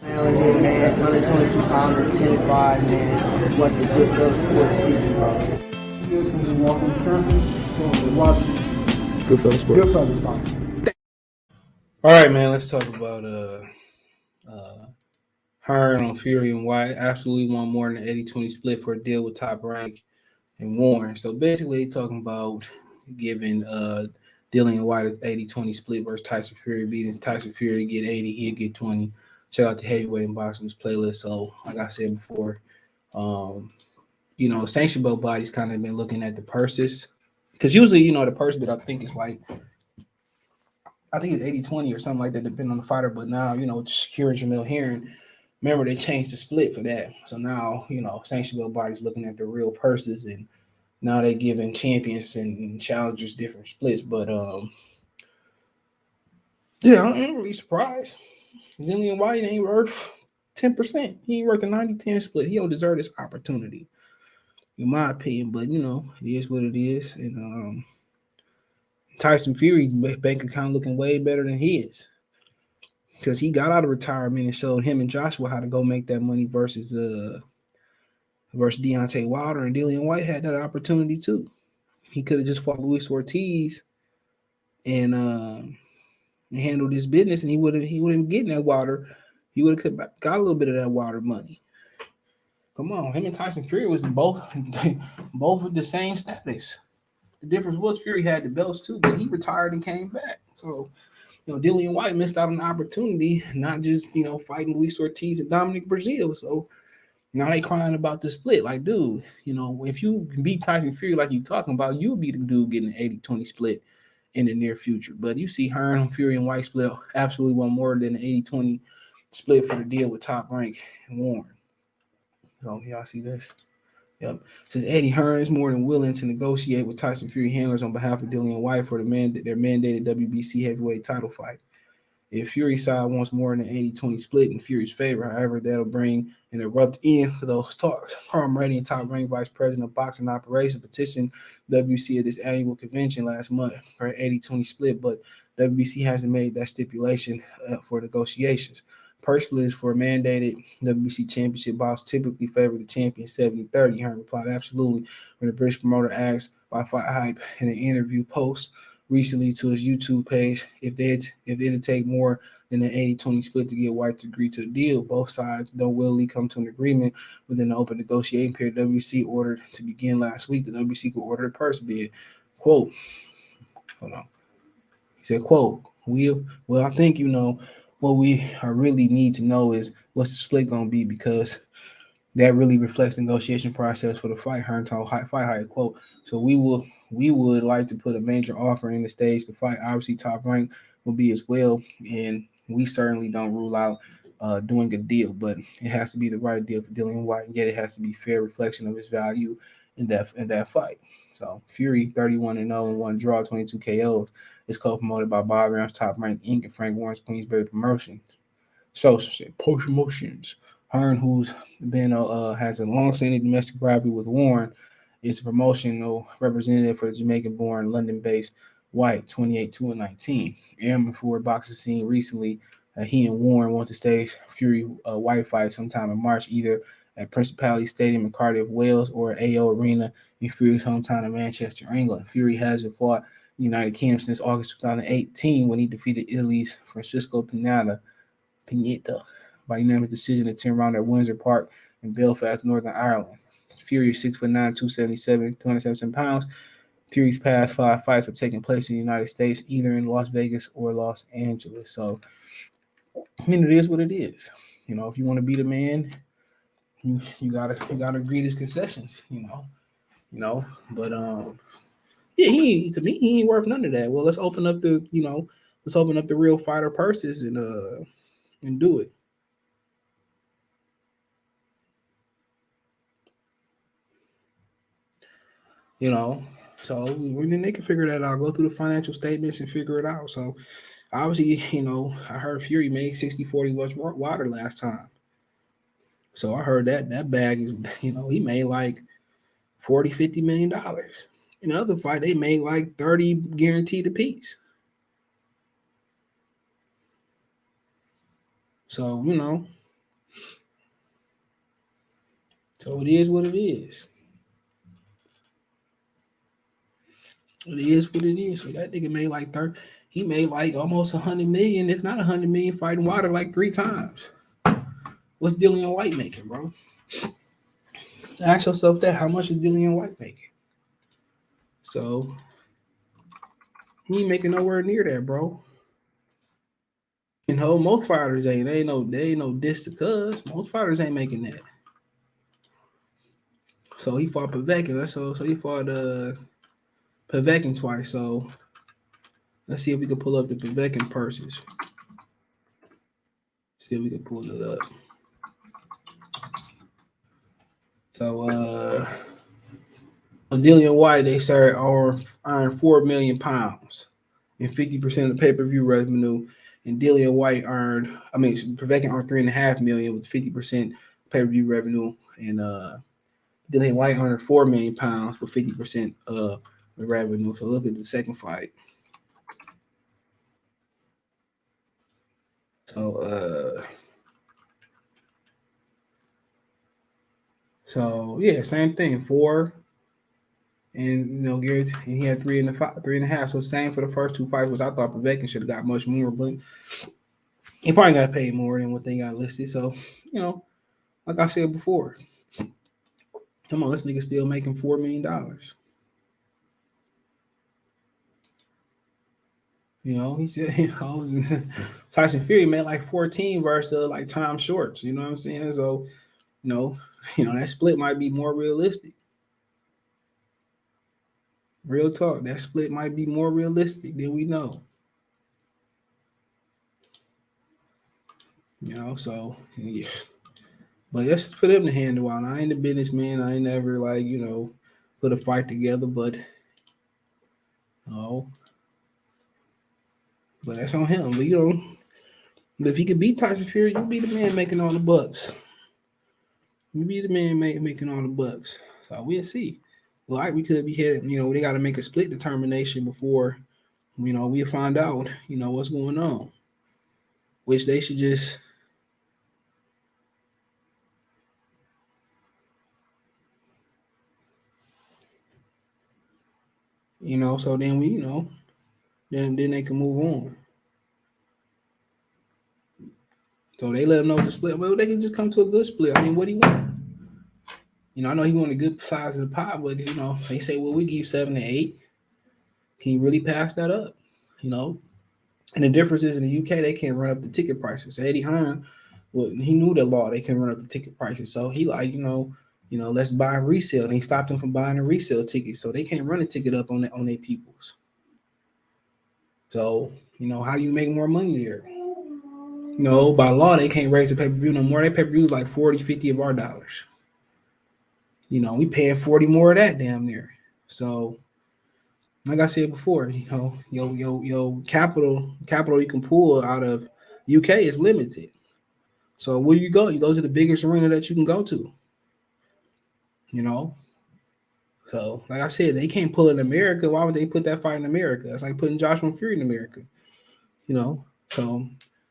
Man, 122 pounds, 10-5, man. What the good Philly sports season, bro. Here's from Milwaukee, Wisconsin. Watch Good fellas, bro. All right, man. Let's talk about Hearn on Fury and Whyte. Absolutely want more than an 80-20 split for a deal with Top Rank and Warren. So basically, talking about giving Dillian and Whyte an 80-20 split versus Tyson Fury. Beating Tyson Fury get 80, he'll get 20. Check out the heavyweight and boxing playlist. So, like I said before, um, sanction belt bodies kind of been looking at the purses because usually, the purse bid I think is like I think it's 80-20 or something like that, depending on the fighter. But now, Shakir and Jamil Herring, remember they changed the split for that. So now, sanction belt bodies looking at the real purses, and now they're giving champions and challengers different splits. But yeah, I'm really surprised. Dillian Whyte ain't worth 10%. He ain't worth a 90-10 split. He don't deserve this opportunity, in my opinion. But it is what it is. And Tyson Fury bank account looking way better than his, because he got out of retirement and showed him and Joshua how to go make that money versus Deontay Wilder, and Dillian Whyte had that opportunity too. He could have just fought Luis Ortiz and handled his business, and he would have been getting that Wilder. He would have got a little bit of that Wilder money. Come on, him and Tyson Fury was both both with the same status. The difference was Fury had the belts too, but he retired and came back. So Dillian Whyte missed out on the opportunity, not just, fighting Luis Ortiz and Dominic Brazil. So now they crying about the split. Like, dude, if you beat Tyson Fury like you talking about, you'll be the dude getting an 80-20 split in the near future. But you see Hearn, Fury, and Whyte split absolutely want more than an 80-20 split for the deal with Top Rank and Warren. So y'all see this? Yep. It says Eddie Hearn is more than willing to negotiate with Tyson Fury handlers on behalf of Dillian Whyte for their mandated WBC heavyweight title fight. If Fury side wants more than an 80-20 split in Fury's favor, however, that'll bring an abrupt end to those talks. Harm Brady and Top Rank Vice President of Boxing Operations petitioned WBC at this annual convention last month for an 80-20 split, but WBC hasn't made that stipulation for negotiations. Purse splits for mandated WBC championship bouts typically favor the champion 70-30. Hearn replied, absolutely, when the British promoter asked by Fight Hype in an interview post recently to his YouTube page if it'd take more than an 80-20 split to get Whyte to agree to a deal. Both sides don't willingly come to an agreement within the open negotiating period. WBC ordered to begin last week. The WBC could order the purse bid. Quote, hold on. He said, quote, well, I think what we really need to know is what's the split gonna be, because that really reflects the negotiation process for the fight. Hearn told Fight Hype, quote, so we would like to put a major offer in the stage to fight. Obviously, Top Rank will be as well, and we certainly don't rule out doing a deal, but it has to be the right deal for Dillian Whyte, and yet it has to be fair reflection of his value in that fight. So Fury 31-0 and 1 draw, 22 KOs, is co-promoted by Bob Aram's Top Rank Inc. and Frank Warren's Queensberry Promotion. So promotions. Hearn, who's been has a long-standing domestic rivalry with Warren, is the promotional representative for the Jamaican-born, London-based Whyte, 28-2-19. Airman for boxing scene recently, he and Warren want to stage Fury Whyte fight sometime in March, either at Principality Stadium in Cardiff, Wales, or AO Arena in Fury's hometown of Manchester, England. Fury hasn't fought in the United Kingdom since August 2018 when he defeated Italy's Francisco Pineta by unanimous decision at 10 round at Windsor Park in Belfast, Northern Ireland. Fury is 6'9", 277 pounds. Fury's past 5 fights have taken place in the United States, either in Las Vegas or Los Angeles. So, I mean, it is what it is. If you want to be the man, you gotta agree to his concessions. But yeah, to me he ain't worth none of that. Well, let's open up the real fighter purses and do it. So then they can figure that out. Go through the financial statements and figure it out. So obviously, I heard Fury made 60-40 water last time. So I heard that bag is, he made like 40-50 million dollars. In the other fight, they made like 30 guaranteed apiece. So, So it is what it is. It is what it is. So that nigga made like 30. He made like almost 100 million, if not 100 million, fighting water like 3 times. What's Dillian Whyte making, bro? Ask yourself that. How much is Dillian Whyte making? So he ain't making nowhere near that, bro. You know, most fighters ain't. They ain't no diss to cuz. Most fighters ain't making that. So he fought Povetkin. So he fought Povetkin twice. So let's see if we can pull up the Povetkin purses. See if we can pull it up. So Dillian Whyte, they started earned 4 million pounds and 50% of the pay-per-view revenue. And Dillian Whyte Povetkin earned 3.5 million with 50% pay-per-view revenue. And Dillian Whyte earned 4 million pounds with 50% of the revenue. So look at the second fight. So yeah, same thing. 4 and Garrett, and he had 3.5. So same for the first 2 fights, which I thought Povetkin should have got much more, but he probably got paid more than what they got listed. So, like I said before, come on, this nigga still making $4 million. He said, Tyson Fury made like 14 versus like Tom Shorts. You know what I'm saying? So, that split might be more realistic. Real talk, that split might be more realistic than we know. So yeah. But that's for them to handle out. I ain't a businessman. I ain't never put a fight together, but but that's on him. But if he could beat Tyson Fury, you be the man making all the bucks. You be the man making all the bucks. So we'll see. Like we could be headed, they got to make a split determination before, we'll find out, what's going on. Which they should just, so then we, then they can move on. So they let him know the split. Well, they can just come to a good split. I mean, what do you want? I know he wanted a good size of the pie, but they say, well, we give you 7 to 8. Can you really pass that up? And the difference is in the UK, they can't run up the ticket prices. So Eddie Hearn, well, he knew the law; they can run up the ticket prices. So he let's buy and resale. And he stopped them from buying and resale tickets, so they can't run a ticket up on their peoples. So how do you make more money there? By law, they can't raise the pay-per-view no more. Their pay-per-view is like 40, 50 of our dollars. We paying 40 more of that damn near. So, like I said before, your capital you can pull out of UK is limited. So where you go? You go to the biggest arena that you can go to. So like I said, they can't pull in America. Why would they put that fight in America? It's like putting Joshua Fury in America. So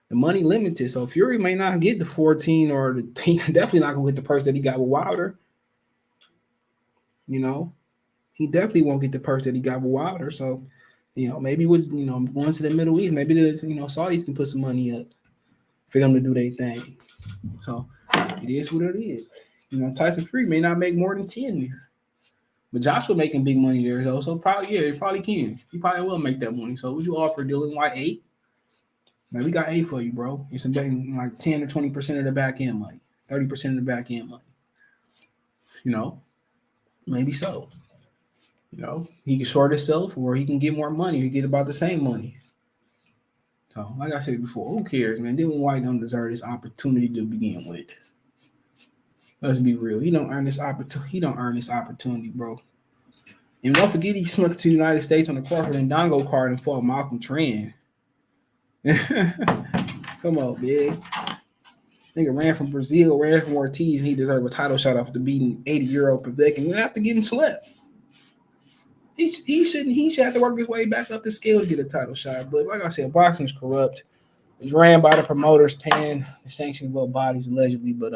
the money limited. So Fury may not get the 14 or the definitely not gonna get the purse that he got with Wilder. He definitely won't get the purse that he got with Wilder. So, maybe with going to the Middle East, maybe the Saudis can put some money up for them to do their thing. So it is what it is. Tyson Fury may not make more than 10 there. But Joshua making big money there, though. So probably, he probably can. He probably will make that money. So would you offer Dillian Whyte 8? Man, we got 8 for you, bro. It's like 10 or 20% of the back end money, 30% of the back end money. Maybe so. He can short himself or he can get more money. He get about the same money. So, like I said before, who cares, man? Dillian Whyte don't deserve this opportunity to begin with. Let's be real. He don't earn this opportunity. He don't earn this opportunity, bro. And don't forget, he snuck to the United States on the Crawford and Dongo card and fought Malcolm Tran. Come on, man. Nigga ran from Brazil, ran from Ortiz, and he deserved a title shot after beating 80-year-old Povetkin. Went after getting slept. He should have to work his way back up the scale to get a title shot. But like I said, boxing's corrupt. It's ran by the promoters paying the sanctioned vote bodies allegedly. But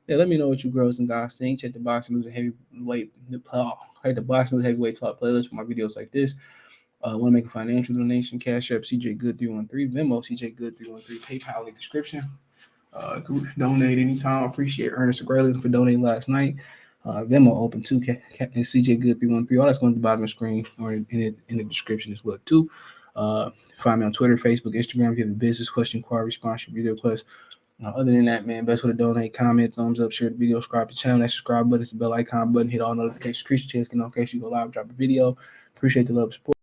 yeah, let me know what you girls and guys think. Check the boxing news and heavyweight the boxing news heavyweight talk playlist for my videos like this. Want to make a financial donation? Cash App CJ Good 313, Venmo CJ Good 313, PayPal link description. Donate anytime. I appreciate Ernest Agrelli for donating last night. Venmo open too. CJ Good 313. All that's going to the bottom of the screen or in the description as well too. Find me on Twitter, Facebook, Instagram. If you have a business question, inquiry, response, video request. Other than that, man, best way to donate, comment, thumbs up, share the video, subscribe to the channel. That subscribe button, it's the bell icon button, hit all notifications, increase your chance, get notifications, go live, drop a video. Appreciate the love, support.